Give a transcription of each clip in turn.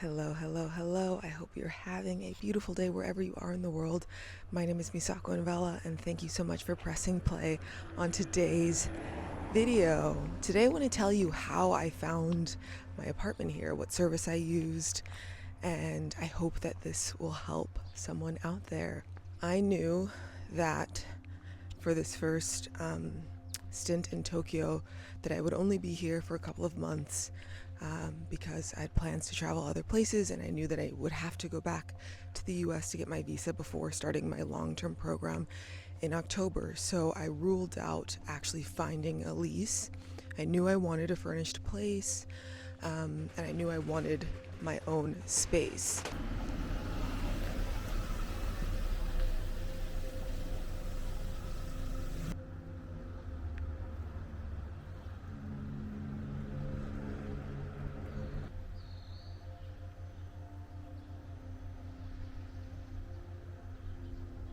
Hello, hello, hello. I hope you're having a beautiful day wherever you are in the world. My name is Misako Envela, and thank you so much for pressing play on today's video. Today I want to tell you how I found my apartment here, what service I used, and I hope that this will help someone out there. I knew that for this first stint in Tokyo that I would only be here for a couple of months because I had plans to travel other places, and I knew that I would have to go back to the US to get my visa before starting my long-term program in October. So I ruled out actually finding a lease. I knew I wanted a furnished place, and I knew I wanted my own space.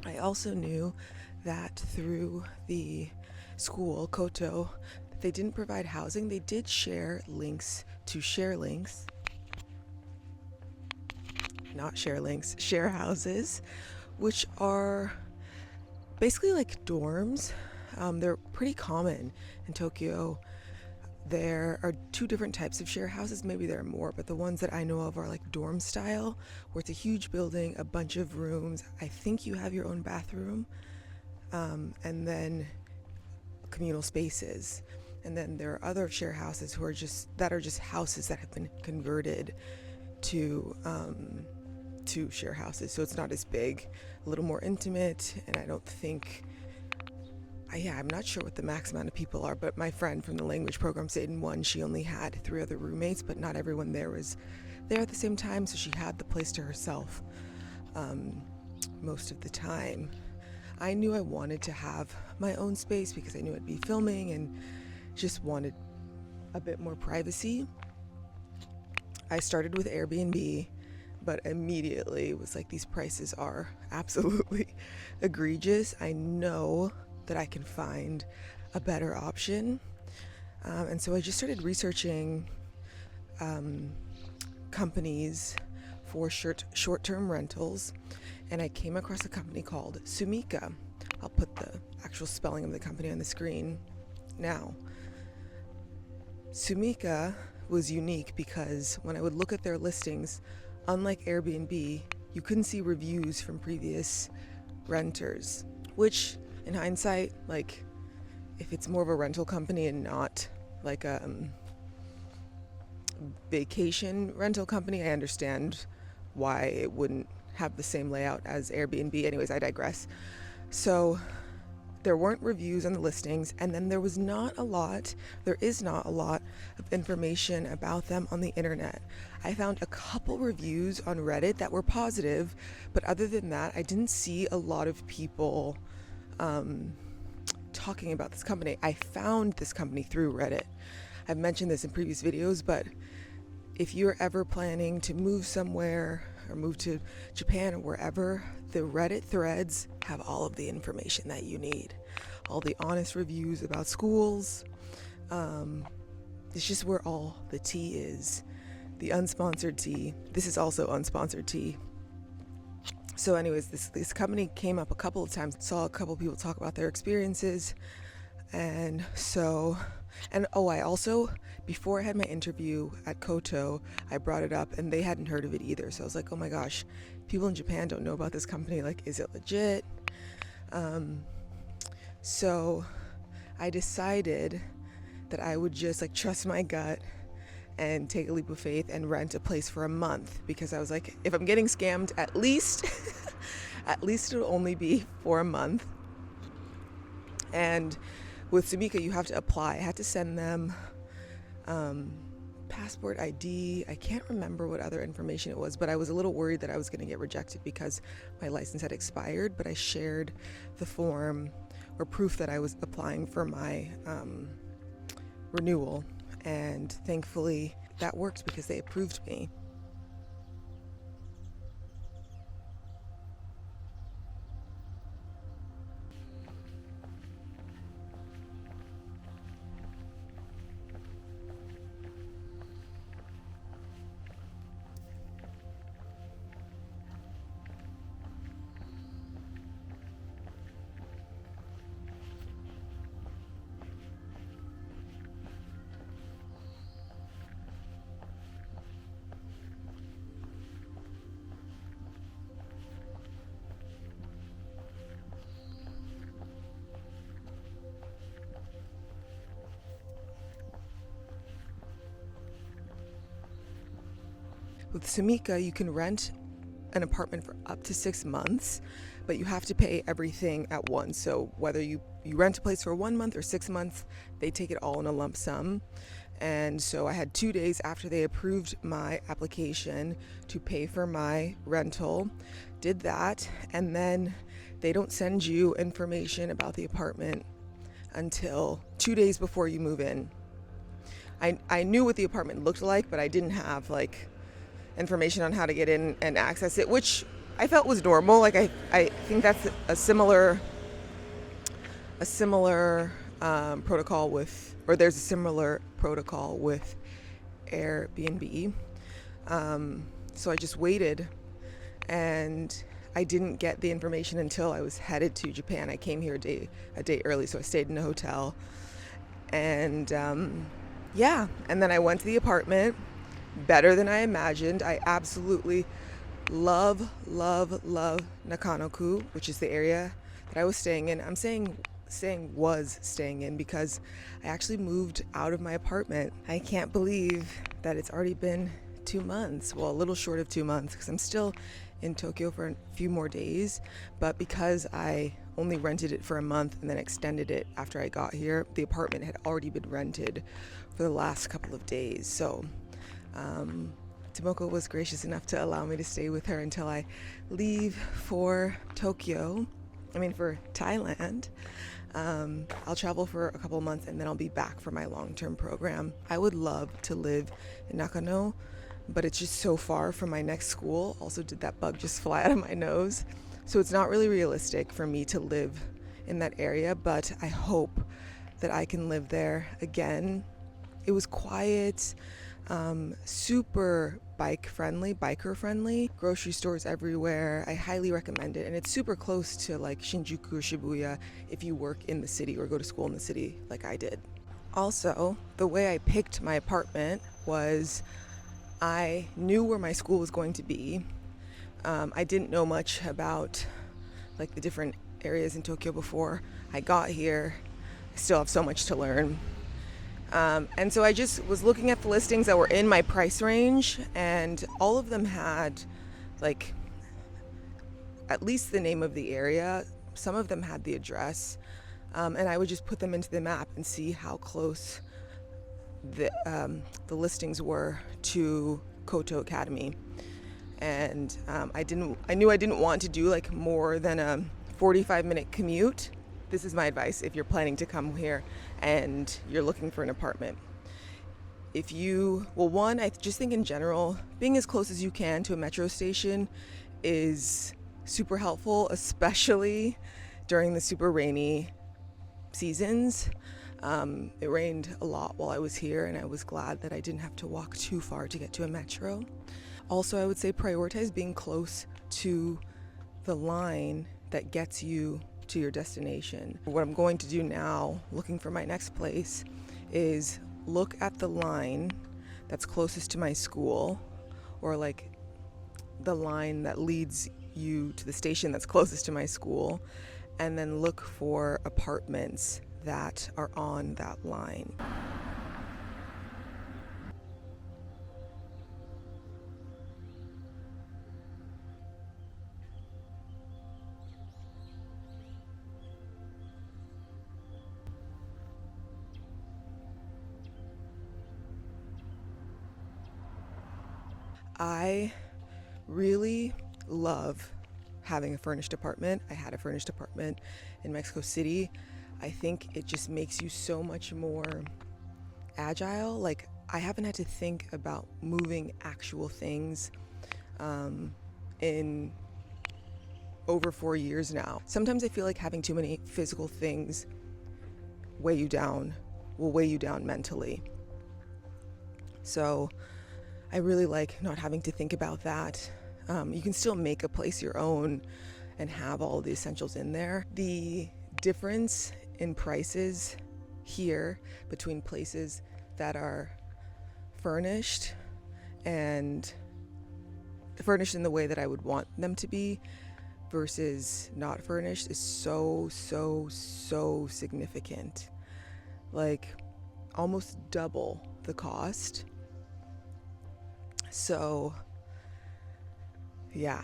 I also knew that through the school, Koto, they didn't provide housing. They did share links to share links, not share links, share houses, which are basically like dorms. They're pretty common in Tokyo. There are two different types of share houses, maybe there are more, but the ones that I know of are like dorm style, where it's a huge building, a bunch of rooms. I think you have your own bathroom, and then communal spaces. And then there are other share houses who are just houses that have been converted to share houses. So it's not as big, a little more intimate, and I don't think I'm not sure what the max amount of people are, but my friend from the language program stayed in one. She only had 3 other roommates, but not everyone there was there at the same time, so she had the place to herself most of the time. I knew I wanted to have my own space because I knew I'd be filming and just wanted a bit more privacy. I started with Airbnb, but immediately was like, these prices are absolutely egregious. I know that I can find a better option. And so I just started researching companies for short-term rentals, and I came across a company called Sumyca. I'll put the actual spelling of the company on the screen now. Sumyca was unique because when I would look at their listings, unlike Airbnb, you couldn't see reviews from previous renters, which in hindsight, like, if it's more of a rental company and not like a vacation rental company, I understand why it wouldn't have the same layout as Airbnb. Anyways, I digress. So there weren't reviews on the listings, and then there is not a lot of information about them on the internet. I found a couple reviews on Reddit that were positive, but other than that, I didn't see a lot of people talking about this company. I found this company through Reddit. I've mentioned this in previous videos, but if you're ever planning to move somewhere or move to Japan or wherever, the Reddit threads have all of the information that you need. All the honest reviews about schools. It's just where all the tea is. The unsponsored tea. This is also unsponsored tea. So anyways, this company came up a couple of times, saw a couple of people talk about their experiences. I also, before I had my interview at Koto, I brought it up and they hadn't heard of it either. So I was like, oh my gosh, people in Japan don't know about this company. Like, is it legit? So I decided that I would just like trust my gut and take a leap of faith and rent a place for a month, because I was like, if I'm getting scammed, at least it'll only be for a month. And with Sumyca, you have to apply. I had to send them passport ID. I can't remember what other information it was, but I was a little worried that I was going to get rejected because my license had expired, but I shared the form or proof that I was applying for my renewal. And thankfully that worked because they approved me. with sumyca, you can rent an apartment for up to 6 months, but you have to pay everything at once. So whether you rent a place for 1 month or 6 months, they take it all in a lump sum. And so I had 2 days after they approved my application to pay for my rental, did that, and then they don't send you information about the apartment until 2 days before you move in. I knew what the apartment looked like, but I didn't have like information on how to get in and access it, which I felt was normal. Like I think that's a similar protocol with, or there's a similar protocol with Airbnb. So I just waited, and I didn't get the information until I was headed to Japan. I came here a day early, so I stayed in a hotel, and and then I went to the apartment. Better than I imagined. I absolutely love Nakanoku, which is the area that I was staying in. I'm saying was staying in because I actually moved out of my apartment. I can't believe that it's already been 2 months. Well, a little short of 2 months, because I'm still in Tokyo for a few more days. But because I only rented it for a month and then extended it after I got here, the apartment had already been rented for the last couple of days. So Tomoko was gracious enough to allow me to stay with her until I leave for Thailand. I'll travel for a couple of months and then I'll be back for my long-term program. I would love to live in Nakano, but it's just so far from my next school. Also, did that bug just fly out of my nose? So it's not really realistic for me to live in that area, but I hope that I can live there again. It was quiet, super biker friendly, grocery stores everywhere. I highly recommend it, and it's super close to like Shinjuku or Shibuya if you work in the city or go to school in the city like I did. Also, the way I picked my apartment was I knew where my school was going to be. I didn't know much about like the different areas in Tokyo before I got here. I still have so much to learn. And so I just was looking at the listings that were in my price range, and all of them had like at least the name of the area. Some of them had the address, and I would just put them into the map and see how close the listings were to Koto Academy. And I knew I didn't want to do like more than a 45-minute commute. This is my advice if you're planning to come here and you're looking for an apartment. I just think in general, being as close as you can to a metro station is super helpful, especially during the super rainy seasons. It rained a lot while I was here, and I was glad that I didn't have to walk too far to get to a metro. Also, I would say prioritize being close to the line that gets you to your destination. What I'm going to do now, looking for my next place, is look at the line that's closest to my school, or like the line that leads you to the station that's closest to my school, and then look for apartments that are on that line. I really love having a furnished apartment. I had a furnished apartment in Mexico City. I think it just makes you so much more agile. Like, I haven't had to think about moving actual things in over 4 years now. Sometimes I feel like having too many physical things will weigh you down mentally. So I really like not having to think about that. You can still make a place your own and have all the essentials in there. The difference in prices here between places that are furnished and furnished in the way that I would want them to be versus not furnished is so significant. Like almost double the cost. So yeah,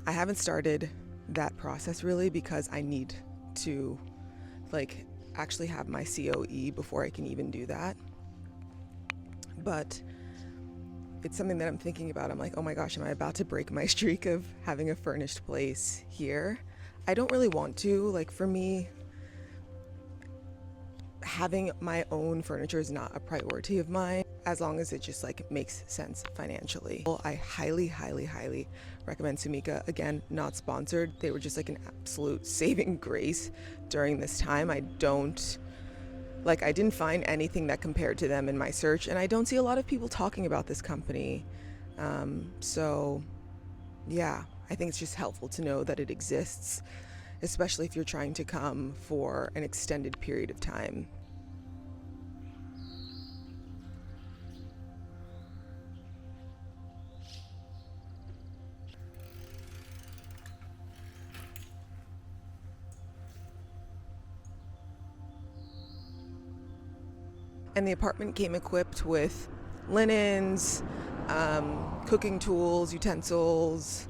I haven't started that process really because I need to like actually have my COE before I can even do that. But it's something that I'm thinking about. I'm like, oh my gosh, am I about to break my streak of having a furnished place here? I don't really want to. Like, for me, having my own furniture is not a priority of mine, as long as it just like makes sense financially. I highly, highly, highly recommend Sumyca. Again, not sponsored. They were just like an absolute saving grace during this time. I didn't find anything that compared to them in my search, and I don't see a lot of people talking about this company. So yeah, I think it's just helpful to know that it exists, especially if you're trying to come for an extended period of time. And the apartment came equipped with linens, cooking tools, utensils.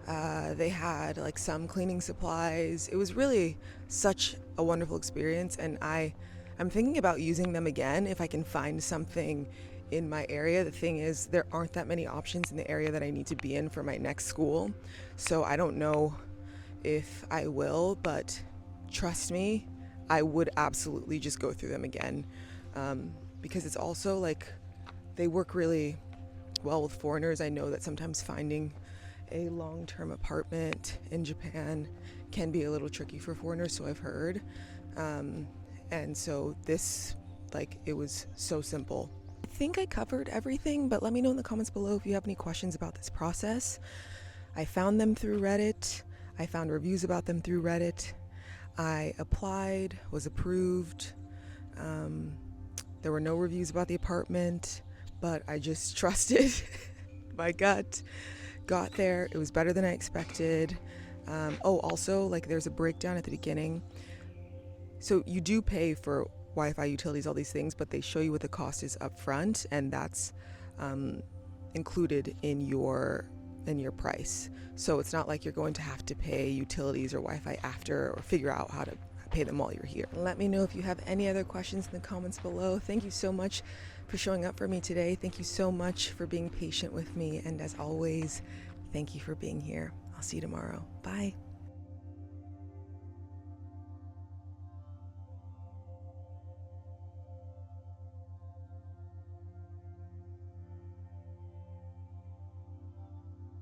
They had like some cleaning supplies. It was really such a wonderful experience, and I'm thinking about using them again if I can find something in my area. The thing is, there aren't that many options in the area that I need to be in for my next school, so I don't know if I will, but trust me, I would absolutely just go through them again. Because it's also like they work really well with foreigners. I know that sometimes finding a long-term apartment in Japan can be a little tricky for foreigners, so I've heard. And so this, like, it was so simple. I think I covered everything, but let me know in the comments below if you have any questions about this process. I found them through Reddit. I found reviews about them through Reddit. I applied, was approved. There were no reviews about the apartment, but I just trusted my gut. Got there, it was better than I expected. Also, like, there's a breakdown at the beginning. So you do pay for Wi-Fi, utilities, all these things, but they show you what the cost is up front, and that's included in your price. So it's not like you're going to have to pay utilities or Wi-Fi after, or figure out how to pay them while you're here. Let me know if you have any other questions in the comments below. Thank you so much for showing up for me today. Thank you so much for being patient with me. And as always, thank you for being here. I'll see you tomorrow. Bye.